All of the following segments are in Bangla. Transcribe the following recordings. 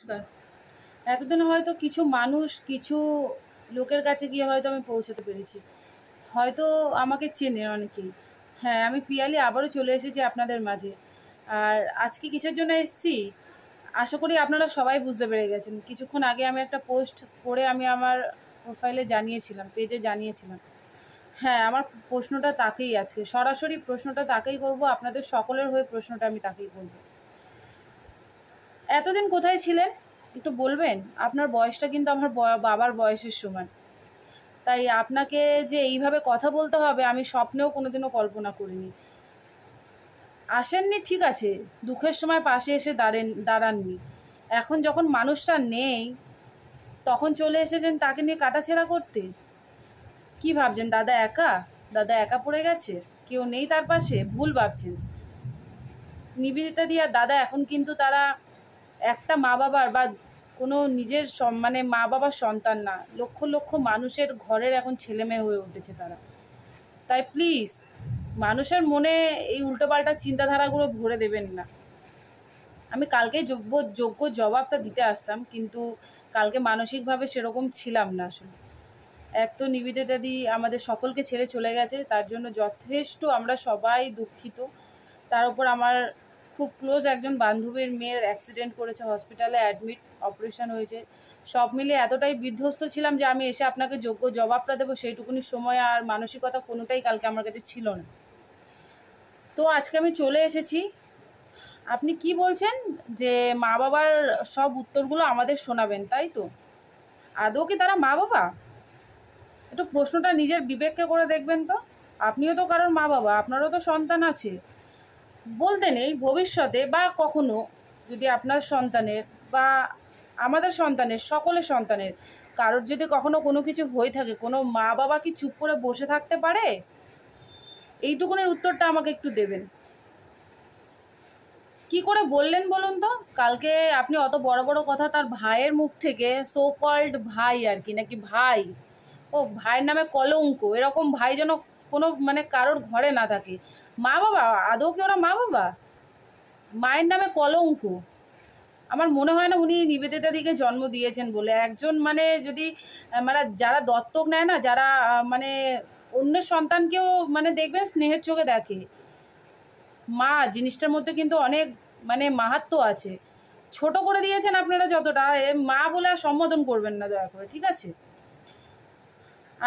নমস্কার। এতদিন হয়তো কিছু মানুষ, কিছু লোকের কাছে গিয়ে হয়তো আমি পৌঁছতে পেরেছি। হয়তো আমাকে চেনে অনেকেই। হ্যাঁ, আমি পিয়ালি আবারও চলে এসেছি আপনাদের মাঝে। আর আজকে কিসের জন্য এসেছি, আশা করি আপনারা সবাই বুঝতে পেরে গেছেন। কিছুক্ষণ আগে আমি একটা পোস্ট করে আমি আমার প্রোফাইলে জানিয়েছিলাম, পেজে জানিয়েছিলাম। হ্যাঁ, আমার প্রশ্নটা তাকেই আজকে সরাসরি প্রশ্নটা তাকেই করব, আপনাদের সকলের হয়ে প্রশ্নটা আমি তাকেই করব। এতদিন কোথায় ছিলেন একটু বলবেন? আপনার বয়সটা কিন্তু আমার বাবার বয়সের সমান। তাই আপনাকে যে এইভাবে কথা বলতে হবে আমি স্বপ্নেও কোনোদিনও কল্পনা করিনি। আসেননি ঠিক আছে, দুঃখের সময় পাশে এসে দাঁড়াননি। এখন যখন মানুষটা নেই তখন চলে এসেছেন তাকে নিয়ে কাটাছেঁড়া করতে। কি ভাবছেন দাদা একা? দাদা একা পড়ে গেছে, কেউ নেই তার পাশে? ভুল ভাবছেন। নিবেদিতা দি আর দাদা এখন কিন্তু তারা একটা মা বাবার বা কোনো নিজের মানে মা বাবার সন্তান না, লক্ষ লক্ষ মানুষের ঘরের এখন ছেলে মেয়ে হয়ে উঠেছে তারা। তাই প্লিজ মানুষের মনে এই উল্টোপাল্টা চিন্তাধারাগুলো ভরে দেবেন না। আমি কালকেই যোগ্য জবাবটা দিতে আসতাম, কিন্তু কালকে মানসিকভাবে সেরকম ছিলাম না আসলে। এক তো নিবেদিতা দি আমাদের সকলকে ছেড়ে চলে গেছে, তার জন্য যথেষ্ট আমরা সবাই দুঃখিত। তার উপর আমার খুব ক্লোজ একজন বান্ধবীর মেয়ের অ্যাক্সিডেন্ট করেছে, হসপিটালে অ্যাডমিট, অপারেশন হয়েছে। সব মিলিয়ে এতটাই বিধ্বস্ত ছিলাম যে আমি এসে আপনাকে যোগ্য জবাবটা দেবো সেইটুকুনি সময় আর মানসিকতা কোনোটাই কালকে আমার কাছে ছিল না। তো আজকে আমি চলে এসেছি। আপনি কি বলছেন যে মা বাবার সব উত্তরগুলো আমাদের শোনাবেন, তাই তো? আদৌ কি তারা মা বাবা? একটু প্রশ্নটা নিজের বিবেককে করে দেখবেন তো। আপনিও তো কারোর মা বাবা, আপনারও তো সন্তান আছে। বলতে নেই ভবিষ্যতে বা কখনো যদি আপনার সন্তানের বা আমাদের সন্তানের, সকলের সন্তানের কারোর যদি কখনো কোনো কিছু হয়ে থাকে, কোনো মা বাবা কি চুপ করে বসে থাকতে পারে? এইটুকুনের উত্তরটা আমাকে একটু দেবেন। কি করে বললেন বলুন তো? কালকে আপনি অত বড় বড় কথা তার ভাইয়ের মুখ থেকে, সো কল্ড ভাই আর কি, নাকি ভাই, ও ভাইয়ের নামে কলঙ্ক, এরকম ভাই যেন কোনো মানে কারোর ঘরে না থাকে। মা বাবা আদৌ কি ওরা মা বাবা? মায়ের নামে কলঙ্ক। আমার মনে হয় না উনি নিবেদিতা দিকে জন্ম দিয়েছেন বলে। একজন মানে যদি মানে যারা দত্তক নেয় না, যারা মানে অন্যের সন্তানকেও মানে দেখবেন স্নেহের চোখে দেখে। মা জিনিসটার মধ্যে কিন্তু অনেক মানে মাহাত্ম্য আছে। ছোট করে দিয়েছেন আপনারা যতটা, মা বলে আর সম্বোধন করবেন না দয়া করে, ঠিক আছে?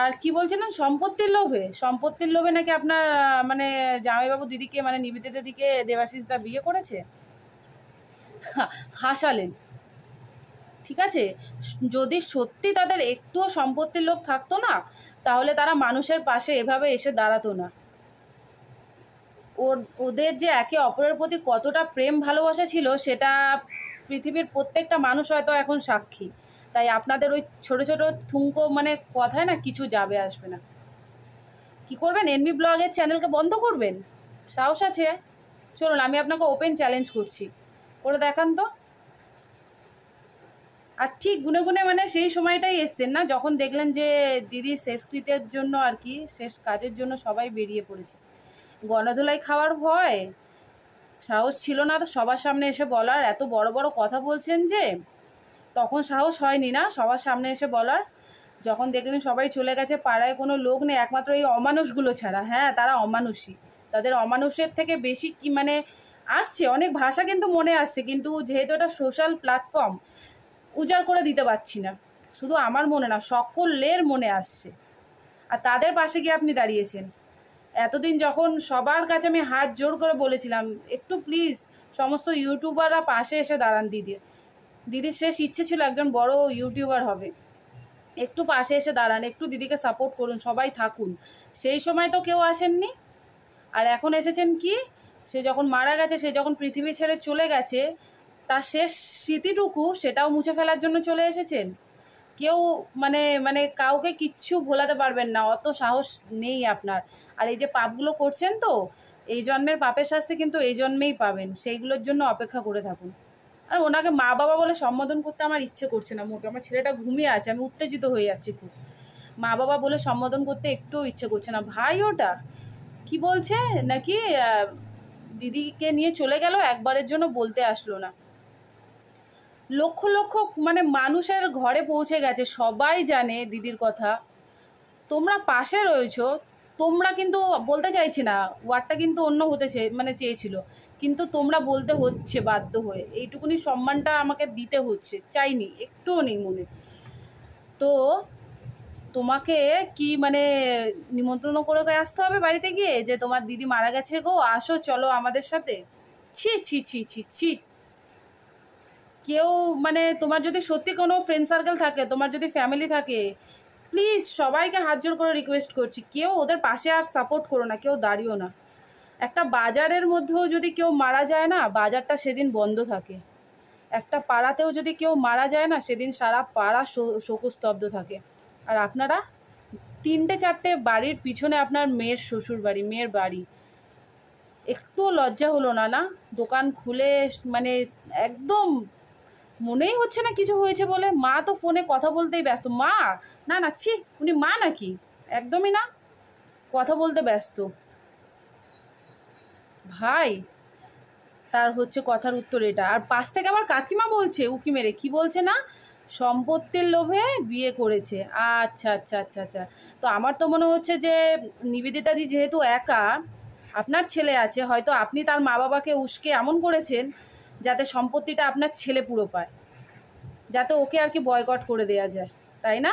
আর কি বলছিলেন সম্পত্তির লোভে? সম্পত্তির লোভে নাকি আপনার মানে জামাইবাবু দিদিকে মানে নিবেদিতা দিকে দেবাশিস দা বিয়ে করেছে? হাসালেন, ঠিক আছে? যদি সত্যি তাদের একটুও সম্পত্তির লোভ থাকতো না, তাহলে তারা মানুষের পাশে এভাবে এসে দাঁড়াতো না। ওদের যে একে অপরের প্রতি কতটা প্রেম ভালোবাসা ছিল সেটা পৃথিবীর প্রত্যেকটা মানুষ হয়তো এখন সাক্ষী। তাই আপনাদের ওই ছোট ছোট থুমকো মানে কথায় না কিছু যাবে আসবে না। কি করবেন? এনবি ব্লগের চ্যানেলকে বন্ধ করবেন? সাহস আছে? চলুন আমি আপনাকে ওপেন চ্যালেঞ্জ করছি, করে দেখান তো। আর ঠিক গুনে গুনে মানে সেই সময়টাই এসছেন না যখন দেখলেন যে দিদির শেষকৃত্যের জন্য আর কি, শেষ কাজের জন্য সবাই বেরিয়ে পড়েছে। গণধোলাই খাওয়ার ভয় সাহস ছিল না তো সবার সামনে এসে বলার। এত বড় বড় কথা বলছেন যে, তখন সাহস হয়নি না সবার সামনে এসে বলার? যখন দেখলেন সবাই চলে গেছে, পাড়ায় কোনো লোক নেই একমাত্র এই অমানুষগুলো ছাড়া। হ্যাঁ, তারা অমানুষই। তাদের অমানুষের থেকে বেশি কি মানে আসছে অনেক ভাষা কিন্তু মনে আসছে, কিন্তু যেহেতু এটা সোশ্যাল প্ল্যাটফর্ম উজাড় করে দিতে পারছি না। শুধু আমার মনে না, সকলের মনে আসছে। আর তাদের পাশে গিয়ে আপনি দাঁড়িয়েছেন। এতদিন যখন সবার কাছে আমি হাত জোর করে বলেছিলাম একটু প্লিজ সমস্ত ইউটিউবাররা পাশে এসে দাঁড়ান দিদির। দিদির শেষ ইচ্ছে ছিল একজন বড় ইউটিউবার হবে। একটু পাশে এসে দাঁড়ান, একটু দিদিকে সাপোর্ট করুন, সবাই থাকুন। সেই সময় তো কেউ আসেননি। আর এখন এসেছেন কি? সে যখন মারা গেছে, সে যখন পৃথিবী ছেড়ে চলে গেছে, তার শেষ স্মৃতিটুকু সেটাও মুছে ফেলার জন্য চলে এসেছেন। কেউ মানে মানে কাউকে কিচ্ছু ভোলাতে পারবেন না, অত সাহস নেই আপনার। আর এই যে পাপগুলো করছেন তো, এই জন্মের পাপের শাস্তি কিন্তু এই জন্মেই পাবেন, সেইগুলোর জন্য অপেক্ষা করে থাকুন। আর ওনাকে মা বাবা বলে সম্বোধন করতে আমার ইচ্ছে করছে না মোটে। আমার ছেলেটা ঘুমিয়ে আছে, আমি উত্তেজিত হয়ে যাচ্ছি খুব। মা বাবা বলে সম্বোধন করতে একটুও ইচ্ছে করছে না। ভাই ওটা কি বলছে নাকি দিদিকে নিয়ে চলে গেল, একবারের জন্য বলতে আসলো না। লক্ষ লক্ষ মানে মানুষের ঘরে পৌঁছে গেছে, সবাই জানে দিদির কথা। তোমরা পাশে রয়েছো, তোমরা কিন্তু বলতে চাইছি না, ওয়ার্ডটা কিন্তু অন্য হতে মানে চেয়েছিল, কিন্তু তোমরা বলতে হচ্ছে বাধ্য হয়ে, এইটুকুনি সম্মানটা আমাকে দিতে হচ্ছে, চাইনি, একটুও নেই মনে। তো তোমাকে কি মানে নিমন্ত্রণ করে আসতে হবে বাড়িতে গিয়ে যে তোমার দিদি মারা গেছে গো, আসো চলো আমাদের সাথে? ছি ছি ছি ছি ছি। কেউ মানে তোমার যদি সত্যি কোনো ফ্রেন্ড সার্কেল থাকে, তোমার যদি ফ্যামিলি থাকে, প্লিজ সবাইকে হাত জোর করে রিকোয়েস্ট করছি, কেউ ওদের পাশে আর সাপোর্ট করো না, কেউ দাঁড়িও না। একটা বাজারের মধ্যেও যদি কেউ মারা যায় না, বাজারটা সেদিন বন্ধ থাকে। একটা পাড়াতেও যদি কেউ মারা যায় না, সেদিন সারা পাড়া শোকস্তব্ধ থাকে। আর আপনারা 3-4টে বাড়ির পিছনে আপনার মেয়ের শ্বশুর বাড়ি, মেয়ের বাড়ি, একটুও লজ্জা হলো না? না, দোকান খুলে মানে একদম মনেই হচ্ছে না কিছু হয়েছে বলে। মা তো ফোনে কথা বলতেই ব্যস্ত। মা না না, ছি, উনি মা নাকি? একদমই না, কথা বলতে ব্যস্ত। ভাই তার হচ্ছে কথার উত্তর এটা। আর পাশ থেকে আমার কাকিমা বলছে উকি মেরে, কি বলছে না, সম্পত্তির লোভে বিয়ে করেছে। আচ্ছা আচ্ছা আচ্ছা আচ্ছা। তো আমার তো মনে হচ্ছে যে নিবেদিতাদি যেহেতু একা, আপনার ছেলে আছে, হয়তো আপনি তার মা বাবাকে উস্কে এমন করেছেন যাতে সম্পত্তিটা আপনার ছেলে পুরো পায়, যাতে ওকে আর কি বয়কট করে দেয়া যায়, তাই না?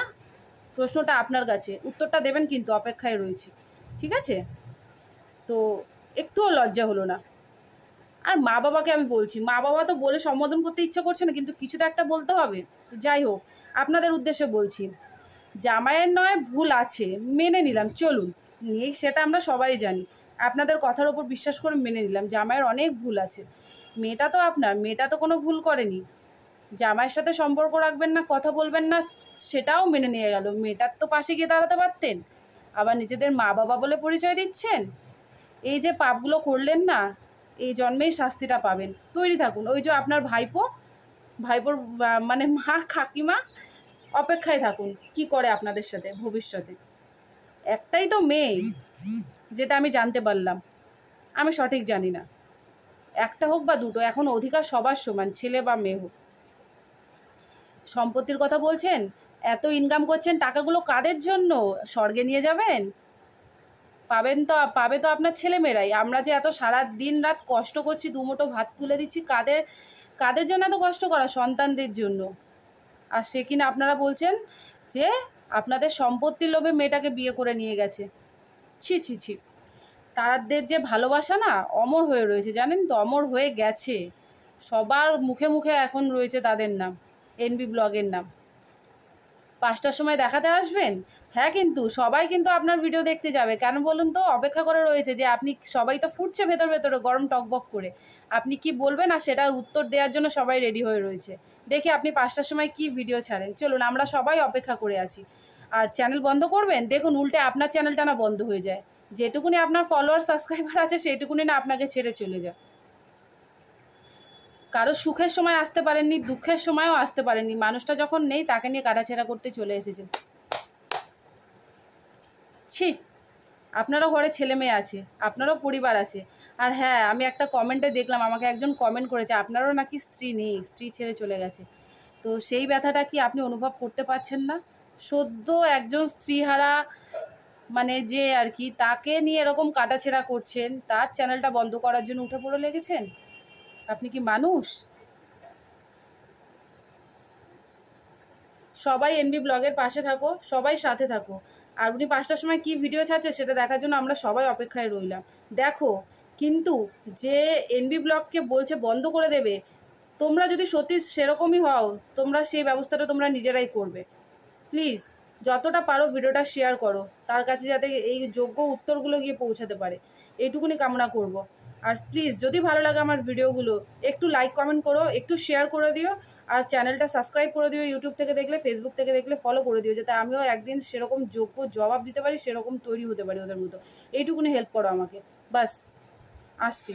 প্রশ্নটা আপনার কাছে, উত্তরটা দেবেন কিন্তু, অপেক্ষায় রয়েছি, ঠিক আছে? তো একটুও লজ্জা হলো না? আর মা বাবাকে আমি বলছি, মা বাবা তো বলে সম্বোধন করতে ইচ্ছা করছে না, কিন্তু কিছু তো একটা বলতে হবে। যাই হোক, আপনাদের উদ্দেশ্যে বলছি, জামাইয়ের নয় ভুল আছে, মেনে নিলাম, চলুন নিয়ে, সেটা আমরা সবাই জানি। আপনাদের কথার ওপর বিশ্বাস করে মেনে নিলাম জামাইয়ের অনেক ভুল আছে। মেয়েটা তো আপনার, মেয়েটা তো কোনো ভুল করেনি। জামাইয়ের সাথে সম্পর্ক রাখবেন না, কথা বলবেন না, সেটাও মেনে নিয়ে গেল। মেয়েটার তো পাশে গিয়ে দাঁড়াতে পারতেন। আবার নিজেদের মা বাবা বলে পরিচয় দিচ্ছেন। এই যে পাপগুলো করলেন না, এই জন্মেই শাস্তিটা পাবেন, তৈরি থাকুন। ওই যে আপনার ভাইপোর মানে মা কাকিমা অপেক্ষায় থাকুন কি করে আপনাদের সাথে ভবিষ্যতে। একটাই তো মেয়ে, যেটা আমি জানতে পারলাম, আমি সঠিক জানি না, একটা হোক বা দুটো, এখন অধিকার সবার সমান, ছেলে বা মেয়ে হোক। সম্পত্তির কথা বলছেন, এত ইনকাম করছেন, টাকাগুলো কাদের জন্য? স্বর্গে নিয়ে যাবেন? পাবে তো আপনার ছেলেমেয়েরাই। আমরা যে এত সারা দিন রাত কষ্ট করছি, দুমুঠো ভাত তুলে দিচ্ছি, কাদের জন্য এত কষ্ট করা? সন্তানদের জন্য। আর সে কিনা আপনারা বলছেন যে আপনাদের সম্পত্তির লোভে মেয়েটাকে বিয়ে করে নিয়ে গেছে। ছি ছি ছি। তাদের যে ভালোবাসা না অমর হয়ে রয়েছে, জানেন তো, অমর হয়ে গেছে। সবার মুখে মুখে এখন রয়েছে তাদের নাম, এনবি ব্লগের নাম। 5টার সময় দেখাতে আসবেন? হ্যাঁ, কিন্তু সবাই কিন্তু আপনার ভিডিও দেখতে যাবে, কেন বলুন তো? অপেক্ষা করে রয়েছে যে আপনি, সবাই তো ফুটছে ভেতর ভেতরে গরম টকবক করে, আপনি কি বলবেন, আর সেটার উত্তর দেওয়ার জন্য সবাই রেডি হয়ে রয়েছে। দেখি আপনি 5টার সময় কি ভিডিও ছাড়েন, চলুন, আমরা সবাই অপেক্ষা করে আছি। আর চ্যানেল বন্ধ করবেন, দেখুন উল্টে আপনার চ্যানেলটা না বন্ধ হয়ে যায়। যেটুকুনি আপনার ফলোয়ার সাবস্ক্রাইবার আছে সেইটুকুনি না আপনাকে ছেড়ে চলে যায়। কারো সুখের সময় আসতে পারেননি, দুঃখের সময়ও আসতে পারেননি, মানুষটা যখন নেই তাকে নিয়ে কাটাছেড়া করতে চলে এসেছেন। ছি। আপনারও ঘরে ছেলে মেয়ে আছে, আপনারও পরিবার আছে। আর হ্যাঁ, আমি একটা কমেন্টে দেখলাম, আমাকে একজন কমেন্ট করেছে আপনারও নাকি স্ত্রী নেই, স্ত্রী ছেড়ে চলে গেছে। তো সেই ব্যথাটা কি আপনি অনুভব করতে পারছেন না? সদ্য একজন স্ত্রীহারা মানে যে আর কি, তাকে নিয়ে এরকম কাটাছেড়া করছেন, তার চ্যানেলটা বন্ধ করার জন্য উঠে পড়ে লেগেছেন। আপনি কি মানুষ? সবাই এনবি ব্লগের পাশে থাকো, সবাই সাথে থাকো। আর উনি 5টার সময় কি ভিডিও ছাড়ছে সেটা দেখার জন্য আমরা সবাই অপেক্ষায় রইলাম। দেখো, কিন্তু যে এনবি ব্লগকে বলছে বন্ধ করে দেবে, তোমরা যদি সত্যি সেরকমই হও, তোমরা সেই ব্যবস্থাটা তোমরা নিজেরাই করবে। প্লিজ যতটা পারো ভিডিওটা শেয়ার করো, তার কাছে যাতে এই যোগ্য উত্তরগুলো গিয়ে পৌঁছাতে পারে, এইটুকুনি কামনা করব। আর প্লিজ যদি ভালো লাগে আমার ভিডিওগুলো, একটু লাইক কমেন্ট করো, একটু শেয়ার করে দিও, আর চ্যানেলটা সাবস্ক্রাইব করে দিও। ইউটিউব থেকে দেখলে, ফেসবুক থেকে দেখলে ফলো করে দিও, যাতে আমিও একদিন সেরকম যোগ্য জবাব দিতে পারি, সেরকম তৈরি হতে পারি ওদের মতো। এইটুকুনি হেল্প করো আমাকে, বাস। আসছি।